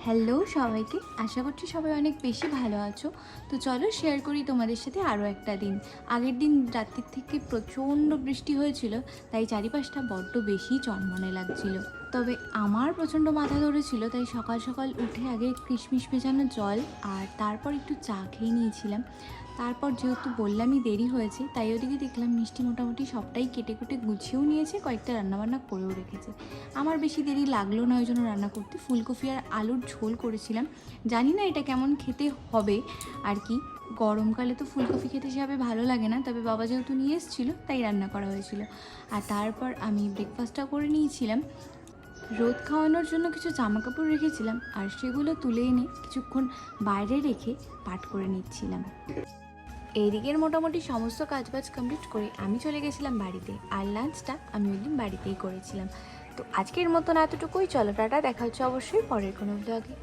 Hello সবাইকে, আশা করছি সবাই অনেক বেশি ভালো আছো। তো চলো শেয়ার করি তোমাদের সাথে আরও একটা দিন। আগের দিন রাত্রির থেকে প্রচণ্ড বৃষ্টি হয়েছিল, তাই চারিপাশটা বড্ড বেশি চনমনে লাগছিল। তবে আমার প্রচণ্ড মাথা ধরেছিল, তাই সকাল সকাল উঠে আগে কিশমিশ ভেজানো জল আর তারপর একটু চা খেয়ে নিয়েছিলাম। তারপর যেহেতু বললামই দেরি হয়েছে, তাই ওদিকে দেখলাম মিষ্টি মোটামুটি সবটাই কেটে কুটে গুছিয়েও নিয়েছে, কয়েকটা রান্নাবান্না করেও রেখেছে। আমার বেশি দেরি লাগলো না ওই জন্য রান্না করতে। ফুলকপি আর আলুর ঝোল করেছিলাম। জানি না এটা কেমন খেতে হবে আর কি, গরমকালে তো ফুলকপি খেতে সেভাবে ভালো লাগে না, তবে বাবা যেহেতু নিয়ে এসেছিলো তাই রান্না করা হয়েছিল। আর তারপর আমি ব্রেকফাস্টটা করে নিয়েছিলাম। রোদ খাওয়ানোর জন্য কিছু জামা কাপড় রেখেছিলাম, আর সেগুলো তুলে এনে কিছুক্ষণ বাইরে রেখে পাট করে নিচ্ছিলাম। এইদিকের মোটামুটি সমস্ত কাজবাজ কমপ্লিট করে আমি চলে গেছিলাম বাড়িতে, আর লাঞ্চটা আমি ওই দিন বাড়িতেই করেছিলাম। তো আজকের মতন এতটুকুই, চলো টাটা, দেখা হচ্ছে অবশ্যই পরের কোনো ব্লগে।